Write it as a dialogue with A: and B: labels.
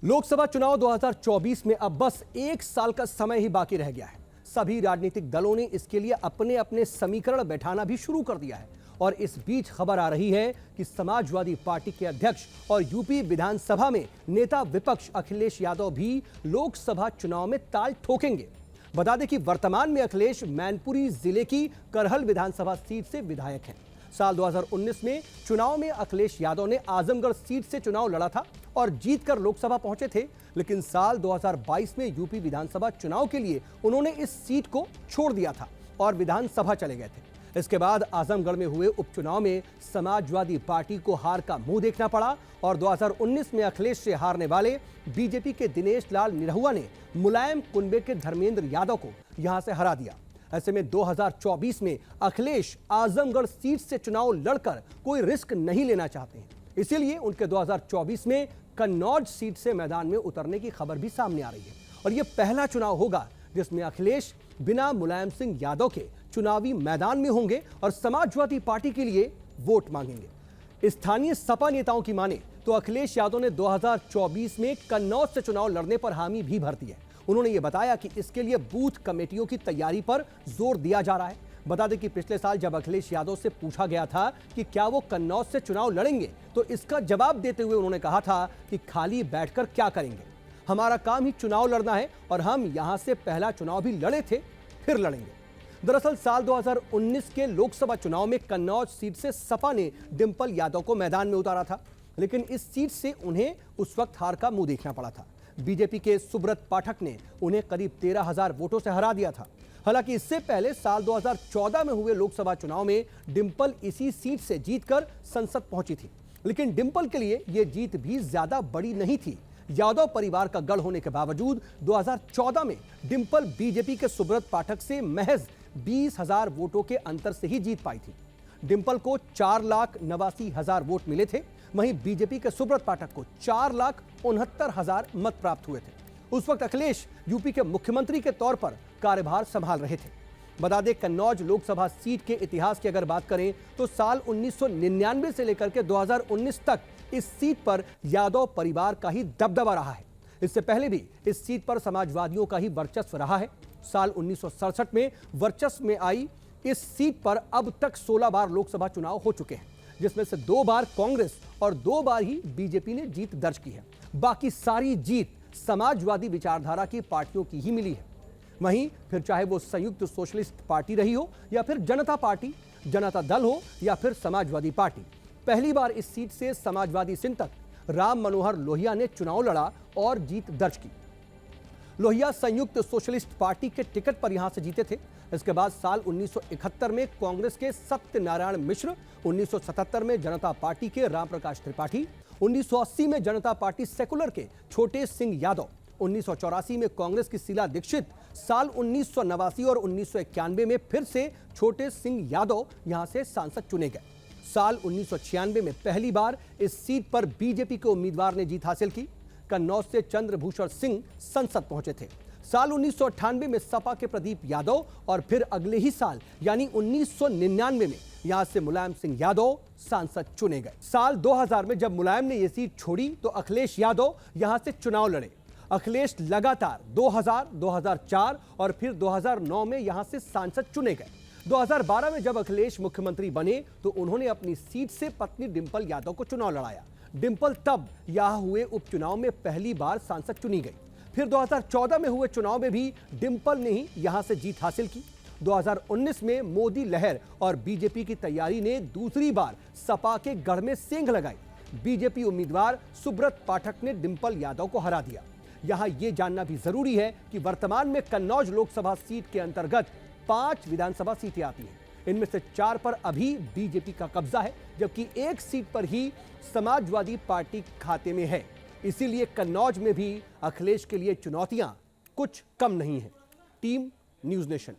A: लोकसभा चुनाव 2024 में अब बस 1 साल का समय ही बाकी रह गया है। सभी राजनीतिक दलों ने इसके लिए अपने अपने समीकरण बैठाना भी शुरू कर दिया है और इस बीच खबर आ रही है कि समाजवादी पार्टी के अध्यक्ष और यूपी विधानसभा में नेता विपक्ष अखिलेश यादव भी लोकसभा चुनाव में ताल ठोकेंगे। बता दें कि वर्तमान में अखिलेश मैनपुरी जिले की करहल विधानसभा सीट से विधायक हैं। साल 2019 में चुनाव में अखिलेश यादव ने आजमगढ़ सीट से चुनाव लड़ा था और जीतकर लोकसभा पहुंचे थे, लेकिन साल 2022 में यूपी विधानसभा चुनाव के लिए उन्होंने इस सीट को छोड़ दिया था और विधानसभा चले गए थे। इसके बाद आजमगढ़ में हुए उपचुनाव में समाजवादी पार्टी को हार का मुंह देखना पड़ा और 2019 में अखिलेश से हारने वाले बीजेपी के दिनेश लाल निरहुआ ने मुलायम कुनबे के धर्मेंद्र यादव को यहां से हरा दिया। ऐसे में 2024 में अखिलेश आजमगढ़ सीट से चुनाव लड़कर कोई रिस्क नहीं लेना चाहते हैं, इसीलिए उनके 2024 में कन्नौज सीट से मैदान में उतरने की खबर भी सामने आ रही है और यह पहला चुनाव होगा जिसमें अखिलेश बिना मुलायम सिंह यादव के चुनावी मैदान में होंगे और समाजवादी पार्टी के लिए वोट मांगेंगे। स्थानीय सपा नेताओं की माने तो अखिलेश यादव ने 2024 में कन्नौज से चुनाव लड़ने पर हामी भी भर दी है। उन्होंने ये बताया कि इसके लिए बूथ कमेटियों की तैयारी पर जोर दिया जा रहा है। बता दें कि पिछले साल जब अखिलेश यादव से पूछा गया था कि क्या वो कन्नौज से चुनाव लड़ेंगे, तो इसका जवाब देते हुए उन्होंने कहा था कि खाली बैठकर क्या करेंगे, हमारा काम ही चुनाव लड़ना है और हम यहां से पहला चुनाव भी लड़े थे, फिर लड़ेंगे। दरअसल साल 2019 के लोकसभा चुनाव में कन्नौज सीट से सपा ने डिंपल यादव को मैदान में उतारा था, लेकिन इस सीट से उन्हें उस वक्त हार का मुंह देखना पड़ा था। बीजेपी के सुब्रत पाठक ने उन्हें करीब 13,000 वोटों से हरा दिया था। हालांकि इससे पहले साल 2014 में हुए लोकसभा चुनाव में डिंपल इसी सीट से जीतकर संसद पहुंची थी, लेकिन डिंपल के लिए यह जीत भी ज्यादा बड़ी नहीं थी। यादव परिवार का गढ़ होने के बावजूद 2014 में डिंपल बीजेपी के सुब्रत पाठक से महज 20,000 वोटों के अंतर से ही जीत पाई थी। डिंपल को 4,89,000 वोट मिले थे, वहीं बीजेपी के सुब्रत पाठक को 4,69,000 मत प्राप्त हुए थे। उस वक्त अखिलेश यूपी के मुख्यमंत्री के तौर पर कार्यभार संभाल रहे थे। बता दें, कन्नौज लोकसभा सीट के इतिहास की अगर बात करें तो साल 1999 से लेकर के 2019 तक इस सीट पर यादव परिवार का ही दबदबा रहा है। इससे पहले भी इस सीट पर समाजवादियों का ही वर्चस्व रहा है। साल 1967 में वर्चस्व में आई इस सीट पर अब तक 16 बार लोकसभा चुनाव हो चुके हैं, जिसमें से 2 बार कांग्रेस और 2 बार ही बीजेपी ने जीत दर्ज की है। बाकी सारी जीत समाजवादी विचारधारा की पार्टियों की ही मिली है। वहीं फिर चाहे वो संयुक्त सोशलिस्ट पार्टी रही हो या फिर जनता पार्टी, जनता दल हो या फिर समाजवादी पार्टी, पहली बार इस सीट से समाजवादी चिंतक राम मनोहर लोहिया ने चुनाव लड़ा और जीत दर्ज की। लोहिया संयुक्त सोशलिस्ट पार्टी के टिकट पर यहां से जीते थे। इसके बाद साल 1971 में कांग्रेस के सत्यनारायण मिश्र, 1977 में जनता पार्टी के रामप्रकाश त्रिपाठी, 1980 में जनता पार्टी सेकुलर के छोटे सिंह यादव, 1984 में कांग्रेस की शीला दीक्षित, साल 1989 और 1991 में फिर से छोटे सिंह यादव यहां से सांसद चुने गए। साल 1996 में पहली बार इस सीट पर बीजेपी के उम्मीदवार ने जीत हासिल की। कन्नौज से चंद्रभूषण सिंह संसद पहुंचे थे। साल 1998 में सपा के प्रदीप यादव और फिर अगले ही साल यानी 1999 में यहां से मुलायम सिंह यादव सांसद चुने गए। साल 2000 में जब मुलायम ने यह सीट छोड़ी तो अखिलेश यादव यहां से चुनाव लड़े। अखिलेश लगातार 2000, 2004 और फिर 2009 में यहां से सांसद चुने गए। 2012 में जब अखिलेश मुख्यमंत्री बने तो उन्होंने अपनी सीट से पत्नी डिंपल यादव को चुनाव लड़ाया। डिंपल तब यहां हुए उपचुनाव में पहली बार सांसद चुनी गई। फिर 2014 में हुए चुनाव में भी डिंपल ने ही यहां से जीत हासिल की। 2019 में मोदी लहर और बीजेपी की तैयारी ने दूसरी बार सपा के गढ़ में सेंध लगाई। बीजेपी उम्मीदवार सुब्रत पाठक ने डिंपल यादव को हरा दिया। यहां यह जानना भी जरूरी है कि वर्तमान में कन्नौज लोकसभा सीट के अंतर्गत 5 विधानसभा सीटें आती हैं। इनमें से 4 पर अभी बीजेपी का कब्जा है, जबकि 1 सीट पर ही समाजवादी पार्टी खाते में है। इसीलिए कन्नौज में भी अखिलेश के लिए चुनौतियां कुछ कम नहीं है। Team news nation.